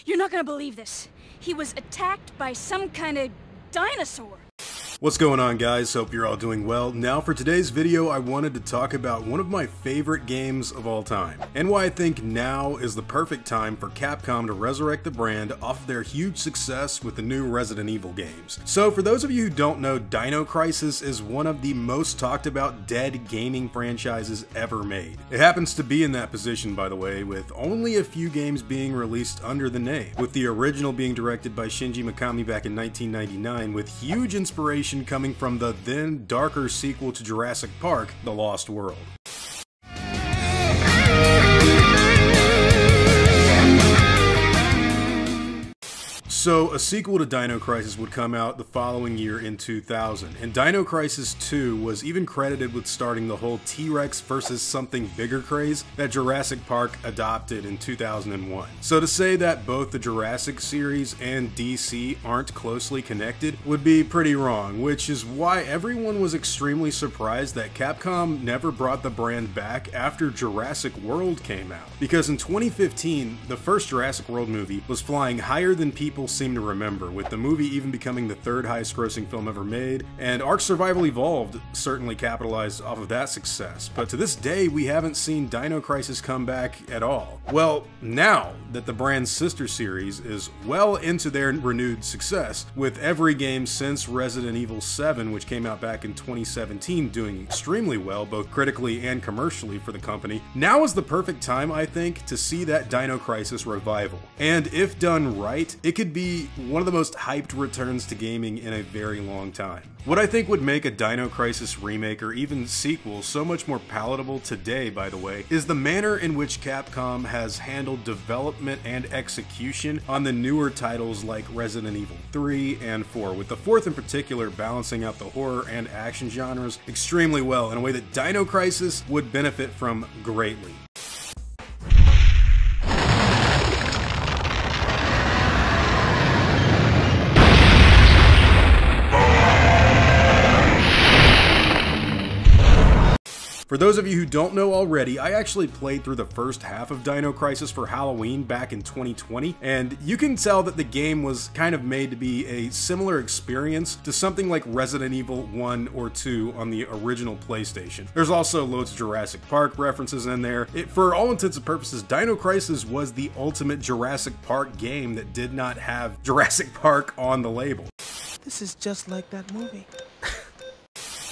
You're not gonna believe this. He was attacked by some kind of dinosaur. What's going on, guys? Hope you're all doing well. Now for today's video, I wanted to talk about one of my favorite games of all time, and why I think now is the perfect time for Capcom to resurrect the brand off of their huge success with the new Resident Evil games. So for those of you who don't know, Dino Crisis is one of the most talked about dead gaming franchises ever made. It happens to be in that position, by the way, with only a few games being released under the name, with the original being directed by Shinji Mikami back in 1999, with huge inspiration coming from the then darker sequel to Jurassic Park, The Lost World. So, a sequel to Dino Crisis would come out the following year in 2000, and Dino Crisis 2 was even credited with starting the whole T-Rex versus something bigger craze that Jurassic Park adopted in 2001. So to say that both the Jurassic series and DC aren't closely connected would be pretty wrong, which is why everyone was extremely surprised that Capcom never brought the brand back after Jurassic World came out. Because in 2015, the first Jurassic World movie was flying higher than people seem to remember, with the movie even becoming the third highest grossing film ever made, and Ark Survival Evolved certainly capitalized off of that success. But to this day, we haven't seen Dino Crisis come back at all. Well, now that the brand's sister series is well into their renewed success, with every game since Resident Evil 7, which came out back in 2017, doing extremely well, both critically and commercially for the company, now is the perfect time, I think, to see that Dino Crisis revival. And if done right, it could be one of the most hyped returns to gaming in a very long time. What I think would make a Dino Crisis remake or even sequel so much more palatable today, by the way, is the manner in which Capcom has handled development and execution on the newer titles like Resident Evil 3 and 4, with the fourth in particular balancing out the horror and action genres extremely well in a way that Dino Crisis would benefit from greatly. For those of you who don't know already, I actually played through the first half of Dino Crisis for Halloween back in 2020, and you can tell that the game was kind of made to be a similar experience to something like Resident Evil 1 or 2 on the original PlayStation. There's also loads of Jurassic Park references in there. For all intents and purposes, Dino Crisis was the ultimate Jurassic Park game that did not have Jurassic Park on the label. This is just like that movie.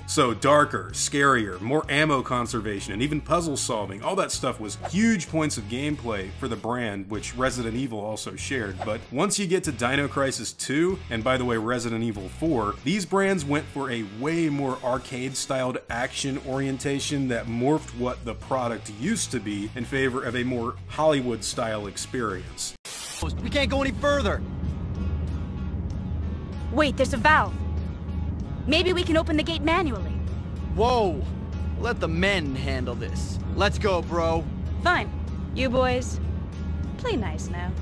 So darker, scarier, more ammo conservation, and even puzzle solving, all that stuff was huge points of gameplay for the brand, which Resident Evil also shared. But once you get to Dino Crisis 2, and by the way Resident Evil 4, these brands went for a way more arcade-styled action orientation that morphed what the product used to be in favor of a more Hollywood-style experience. We can't go any further! Wait, there's a valve. Maybe we can open the gate manually. Whoa! Let the men handle this. Let's go, bro. Fine. You boys, play nice now.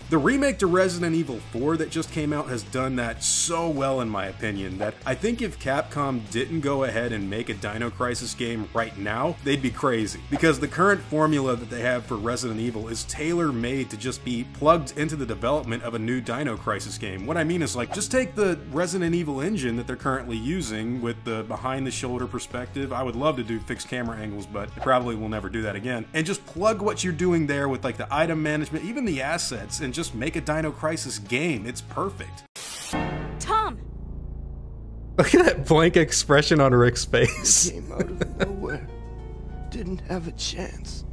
The remake to Resident Evil 4 that just came out has done that so well, in my opinion, that I think if Capcom didn't go ahead and make a Dino Crisis game right now, they'd be crazy. Because the current formula that they have for Resident Evil is tailor-made to just be plugged into the development of a new Dino Crisis game. What I mean is, like, just take the Resident Evil engine that they're currently using with the behind-the-shoulder perspective. I would love to do fixed camera angles, but I probably will never do that again. And just plug what you're doing there with, like, the item management, even the assets, and just make a Dino Crisis game. It's perfect. Tom! Look at that blank expression on Rick's face. Came out of nowhere. Didn't have a chance.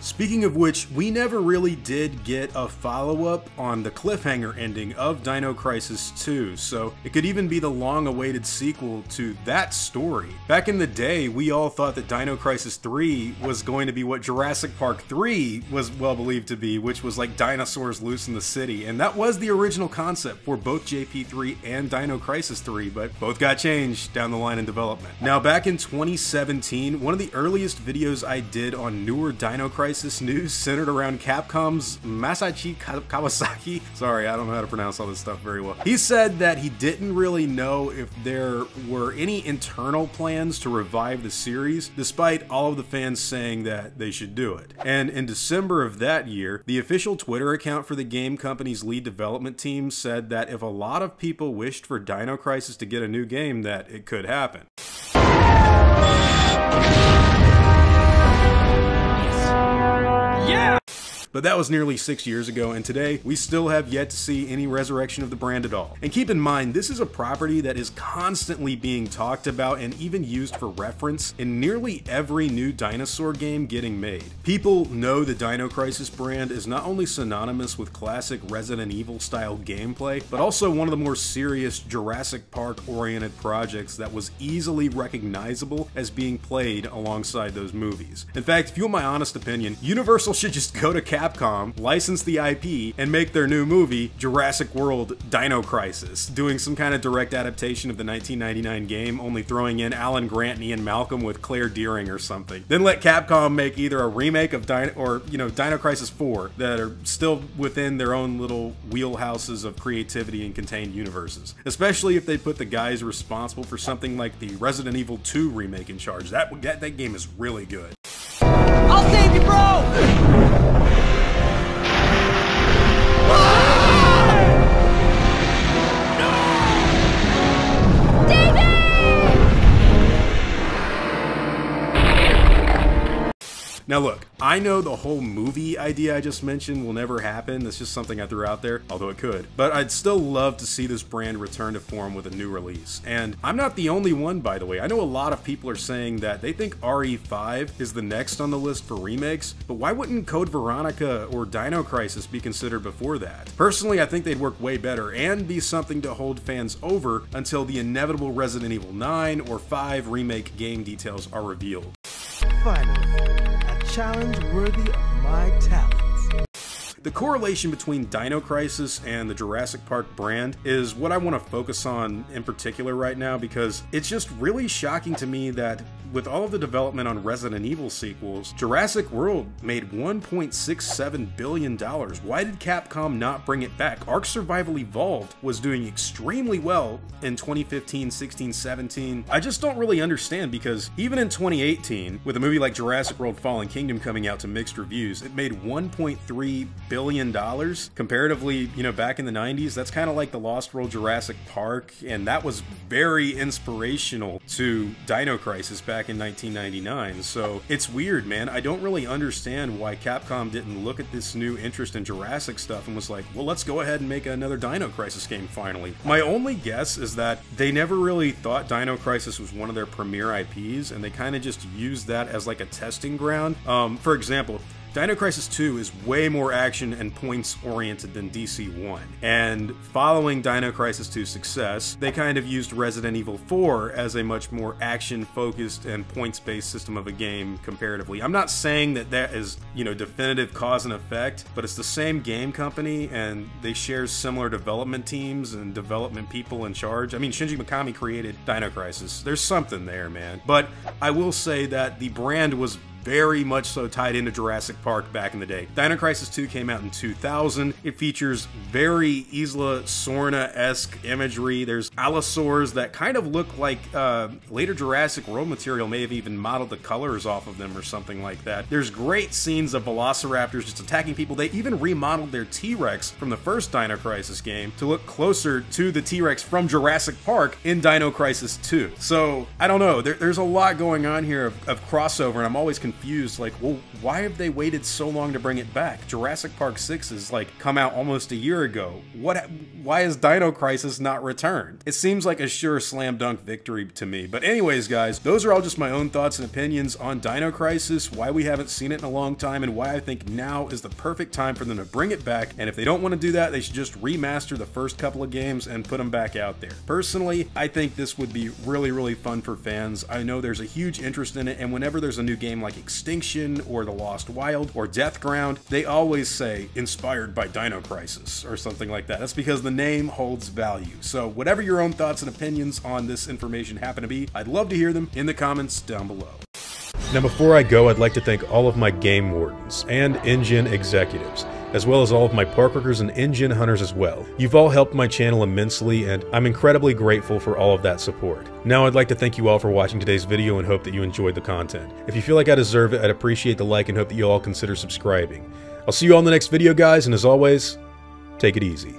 Speaking of which, we never really did get a follow-up on the cliffhanger ending of Dino Crisis 2, so it could even be the long-awaited sequel to that story. Back in the day, we all thought that Dino Crisis 3 was going to be what Jurassic Park 3 was well believed to be, which was like dinosaurs loose in the city, and that was the original concept for both JP3 and Dino Crisis 3, but both got changed down the line in development. Now, back in 2017, one of the earliest videos I did on newer Dino Crisis Crisis news centered around Capcom's Masashi Kawasaki. Sorry, I don't know how to pronounce all this stuff very well. He said that he didn't really know if there were any internal plans to revive the series, despite all of the fans saying that they should do it. And in December of that year, the official Twitter account for the game company's lead development team said that if a lot of people wished for Dino Crisis to get a new game, that it could happen. Yeah! But that was nearly 6 years ago, and today we still have yet to see any resurrection of the brand at all. And keep in mind, this is a property that is constantly being talked about and even used for reference in nearly every new dinosaur game getting made. People know the Dino Crisis brand is not only synonymous with classic Resident Evil style gameplay, but also one of the more serious Jurassic Park oriented projects that was easily recognizable as being played alongside those movies. In fact, if you want my honest opinion, Universal should just go to Capcom, license the IP, and make their new movie, Jurassic World Dino Crisis, doing some kind of direct adaptation of the 1999 game, only throwing in Alan Grant and Ian Malcolm with Claire Dearing or something. Then let Capcom make either a remake of Dino Crisis 4 that are still within their own little wheelhouses of creativity and contained universes. Especially if they put the guys responsible for something like the Resident Evil 2 remake in charge. That game is really good. I'll save you, bro! Now look, I know the whole movie idea I just mentioned will never happen. That's just something I threw out there, although it could. But I'd still love to see this brand return to form with a new release. And I'm not the only one, by the way. I know a lot of people are saying that they think RE5 is the next on the list for remakes, but why wouldn't Code Veronica or Dino Crisis be considered before that? Personally, I think they'd work way better and be something to hold fans over until the inevitable Resident Evil 9 or 5 remake game details are revealed. Finally, a challenge worthy of my talents. The correlation between Dino Crisis and the Jurassic Park brand is what I want to focus on in particular right now, because it's just really shocking to me that with all of the development on Resident Evil sequels, Jurassic World made $1.67 billion. Why did Capcom not bring it back? Ark Survival Evolved was doing extremely well in 2015, 16, 17. I just don't really understand, because even in 2018, with a movie like Jurassic World Fallen Kingdom coming out to mixed reviews, it made $1.3 billion. Comparatively, back in the 90s, that's kind of like the Lost World Jurassic Park, and that was very inspirational to Dino Crisis back in 1999. So it's weird, man. I don't really understand why Capcom didn't look at this new interest in Jurassic stuff and was like, well, let's go ahead and make another Dino Crisis game finally. My only guess is that they never really thought Dino Crisis was one of their premier IPs, and they kind of just used that as like a testing ground. For example, Dino Crisis 2 is way more action and points oriented than DC-1, and following Dino Crisis 2's success, they kind of used Resident Evil 4 as a much more action focused and points based system of a game comparatively. I'm not saying that that is, definitive cause and effect, but it's the same game company and they share similar development teams and development people in charge. I mean, Shinji Mikami created Dino Crisis. There's something there, man. But I will say that the brand was very much so tied into Jurassic Park back in the day. Dino Crisis 2 came out in 2000. It features very Isla Sorna-esque imagery. There's allosaurs that kind of look like later Jurassic World material may have even modeled the colors off of them or something like that. There's great scenes of velociraptors just attacking people. They even remodeled their T-Rex from the first Dino Crisis game to look closer to the T-Rex from Jurassic Park in Dino Crisis 2. So, I don't know. There's a lot going on here of crossover, and I'm always confused, like, well, why have they waited so long to bring it back? Jurassic Park 6 is come out almost a year ago. Why is Dino Crisis not returned? It seems like a sure slam dunk victory to me. But anyways, guys, those are all just my own thoughts and opinions on Dino Crisis, why we haven't seen it in a long time, and why I think now is the perfect time for them to bring it back. And if they don't want to do that, they should just remaster the first couple of games and put them back out there. Personally, I think this would be really, really fun for fans. I know there's a huge interest in it, and whenever there's a new game like Extinction or The Lost Wild or Deathground, they always say inspired by Dino Crisis or something like that. That's because the name holds value. So whatever your own thoughts and opinions on this information happen to be, I'd love to hear them in the comments down below. Now before I go, I'd like to thank all of my game wardens and engine executives, as well as all of my park workers and engine hunters as well. You've all helped my channel immensely, and I'm incredibly grateful for all of that support. Now I'd like to thank you all for watching today's video and hope that you enjoyed the content. If you feel like I deserve it, I'd appreciate the like and hope that you all consider subscribing. I'll see you all in the next video, guys, and as always, take it easy.